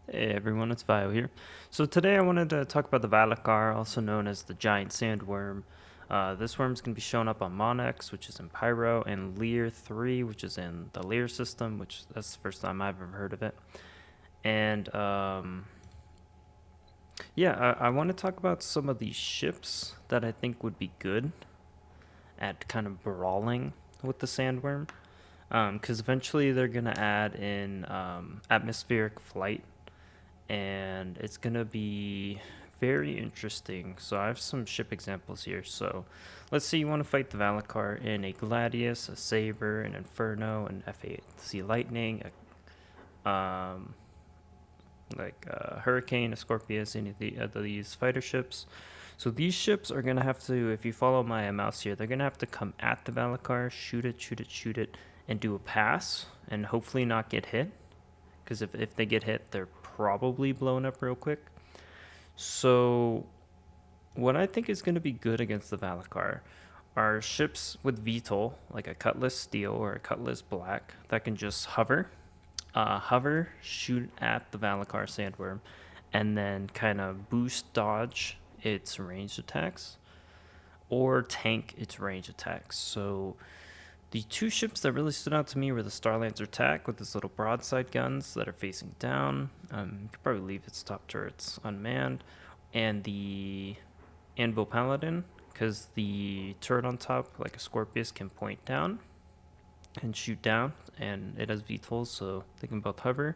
Hey everyone, it's Vio here. So today I wanted to talk about the Valar, also known as the giant sandworm. This worm's going to be showing up on Monex, which is in Pyro, and Lear 3, which is in the Lear system, which that's the first time I've ever heard of it. And yeah, I want to talk about some of these ships that I think would be good at kind of brawling with the sandworm. Because eventually they're going to add in atmospheric flight, and it's gonna be very interesting. So I have some ship examples here. So let's say you want to fight the Valacar in a Gladius, a Saber, an Inferno, an F8 Sea Lightning, a Hurricane, a Scorpius, any of these fighter ships. So these ships are gonna have to, if you follow my mouse here, they're gonna have to come at the Valacar, shoot it, shoot it, shoot it, and do a pass, and hopefully not get hit. Because if they get hit, they're probably blown up real quick. So, what I think is going to be good against the Valacar are ships with VTOL, like a Cutlass Steel or a Cutlass Black, that can just hover, shoot at the Valacar Sandworm, and then kind of boost dodge its ranged attacks or tank its range attacks. So, the two ships that really stood out to me were the Starlancer attack with its little broadside guns that are facing down. You could probably leave its top turrets unmanned, and the Anvil Paladin, because the turret on top, like a Scorpius, can point down and shoot down, and it has VTOLs, so they can both hover.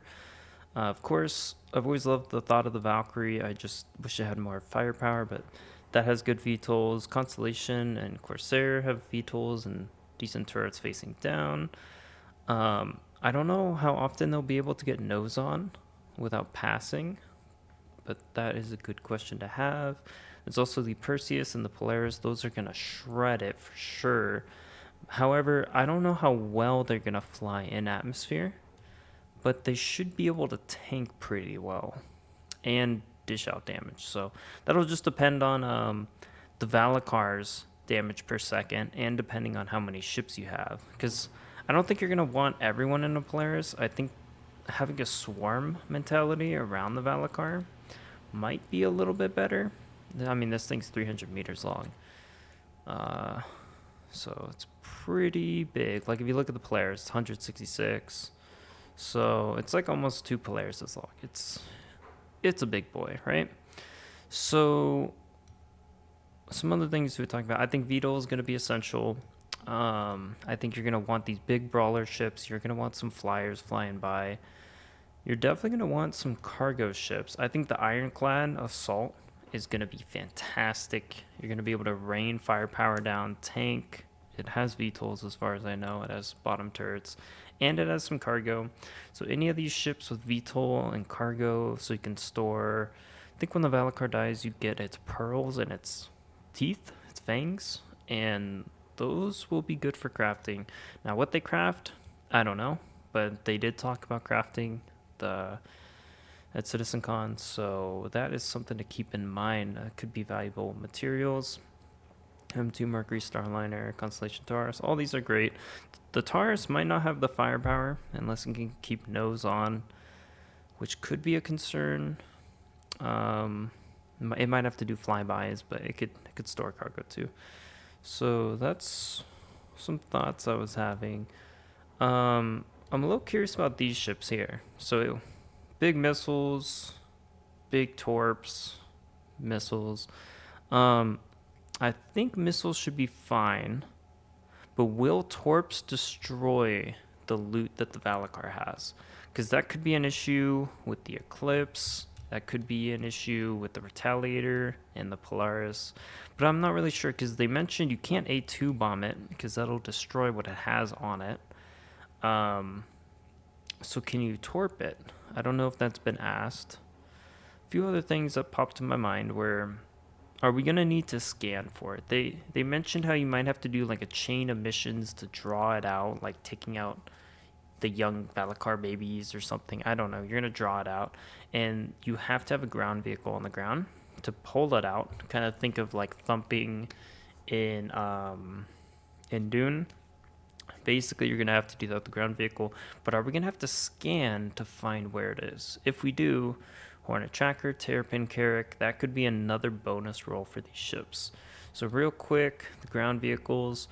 Of course, I've always loved the thought of the Valkyrie. I just wish it had more firepower, but that has good VTOLs. Constellation and Corsair have VTOLs and decent turrets facing down. I don't know how often they'll be able to get nose on without passing, but that is a good question to have. There's also the Perseus and the Polaris. Those are going to shred it for sure. However, I don't know how well they're going to fly in atmosphere, but they should be able to tank pretty well and dish out damage. So that'll just depend on the Valakar's damage per second and depending on how many ships you have. Because I don't think you're going to want everyone in a Polaris. I think having a swarm mentality around the Valakar might be a little bit better. I mean, this thing's 300 meters long. Uh, so it's pretty big. Like if you look at the Polaris, it's 166. So it's like almost two Polaris as long. It's a big boy, right? So some other things we talk about. I think Vito is going to be essential. I think you're going to want these big brawler ships. You're going to want some flyers flying by. You're definitely going to want some cargo ships. I think the Ironclad Assault is going to be fantastic. You're going to be able to rain firepower down, tank. It has VTOLs as far as I know. It has bottom turrets, and it has some cargo. So any of these ships with VTOL and cargo, so you can store. I think when the Valacar dies, you get its pearls and its teeth, its fangs, and those will be good for crafting. Now, what they craft, I don't know, but they did talk about crafting the at CitizenCon, so that is something to keep in mind. Could be valuable materials. M2 Mercury Starliner, Constellation Taurus, all these are great. The Taurus might not have the firepower unless it can keep nose on, which could be a concern. It might have to do flybys, but it could store cargo too. So that's some thoughts I was having. I'm a little curious about these ships here. So big missiles, big torps, missiles. Um, I think missiles should be fine, but will torps destroy the loot that the Valacar has? Because that could be an issue with the Eclipse. That could be an issue with the Retaliator and the Polaris. But I'm not really sure because they mentioned you can't A2 bomb it because that'll destroy what it has on it. Um, so can you torp it? I don't know if that's been asked. A few other things that popped in my mind were, are we gonna need to scan for it? They mentioned how you might have to do like a chain of missions to draw it out, like taking out the young Valacar babies or something. I don't know. You're gonna draw it out, and you have to have a ground vehicle on the ground to pull it out. Kind of think of like thumping in Dune. Basically, you're going to have to do that with the ground vehicle. But are we going to have to scan to find where it is? If we do, Hornet Tracker, Terrapin Carrack, that could be another bonus roll for these ships. So real quick, the ground vehicles,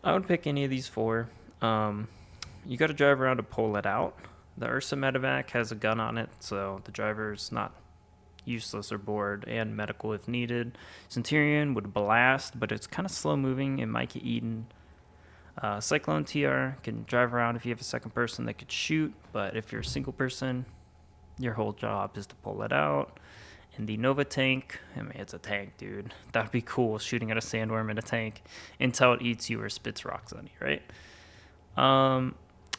I would pick any of these four. You got to drive around to pull it out. The Ursa Medevac has a gun on it, so the driver's not useless or bored, and medical if needed. Centurion would blast, but it's kind of slow moving. It might get eaten. Cyclone TR can drive around if you have a second person that could shoot, but if you're a single person, your whole job is to pull it out. And the Nova tank, I mean, it's a tank, dude. That'd be cool, shooting at a sandworm in a tank until it eats you or spits rocks on you, right?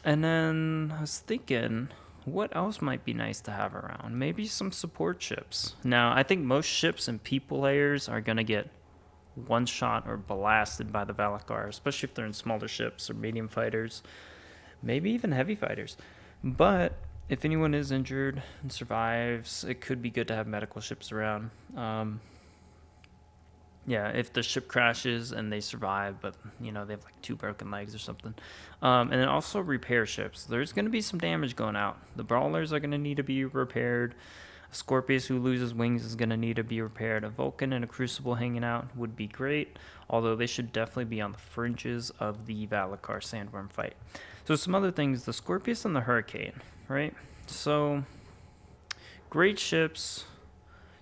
And then I was thinking, what else might be nice to have around? Maybe some support ships. Now, I think most ships and people layers are going to get one shot or blasted by the Valar, especially if they're in smaller ships or medium fighters, maybe even heavy fighters. But if anyone is injured and survives, it could be good to have medical ships around. Yeah, if the ship crashes and they survive, but they have like 2 broken legs or something. And then also repair ships. There's going to be some damage going out. The brawlers are going to need to be repaired. A Scorpius who loses wings is going to need to be repaired. A Vulcan and a Crucible hanging out would be great, although they should definitely be on the fringes of the Valar Sandworm fight. So some other things, the Scorpius and the Hurricane, right? So great ships.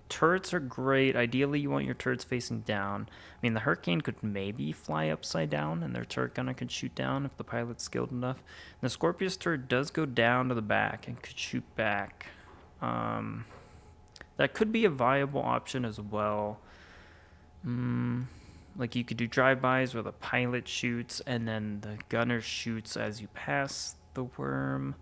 Turrets are great. Ideally, you want your turrets facing down. I mean, the Hurricane could maybe fly upside down, and their turret gunner could shoot down if the pilot's skilled enough. And the Scorpius turret does go down to the back and could shoot back. That could be a viable option as well. Like you could do drive-bys where the pilot shoots and then the gunner shoots as you pass the worm.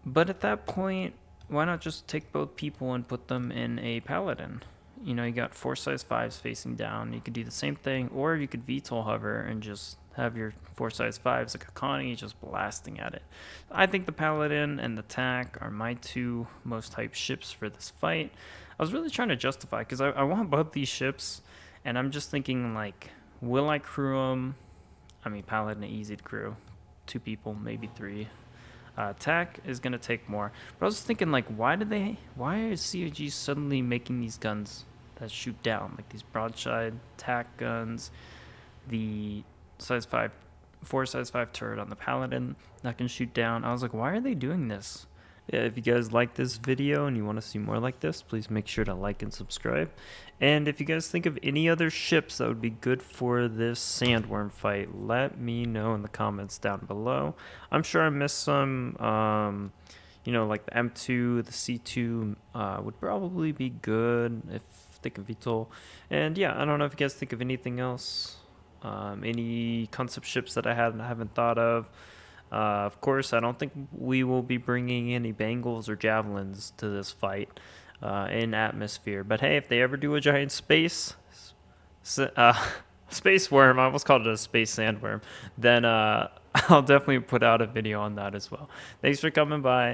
But at that point, why not just take both people and put them in a paladin? You got 4 size 5s facing down. You could do the same thing, or you could VTOL hover and just have your 4 size 5s like a Connie just blasting at it. I think the paladin and the TAC are my 2 most hyped ships for this fight. I was really trying to justify, because I want both these ships, and I'm just thinking, like, will I crew them? I mean, paladin easy to crew. 2 people, maybe 3. TAC is going to take more. But I was thinking, like, why is COG suddenly making these guns that shoot down? Like these broadside TAC guns, the 4 size 5 turret on the Paladin that can shoot down. I was like, why are they doing this? Yeah, if you guys like this video and you want to see more like this, please make sure to like and subscribe. And if you guys think of any other ships that would be good for this Sandworm fight, let me know in the comments down below. I'm sure I missed some, like the M2, the C2 would probably be good if think of VTOL. And yeah, I don't know if you guys think of anything else, any concept ships that I haven't thought of. Of course, I don't think we will be bringing any Bangles or Javelins to this fight in atmosphere. But hey, if they ever do a giant space worm, I almost called it a space sandworm, then I'll definitely put out a video on that as well. Thanks for coming by.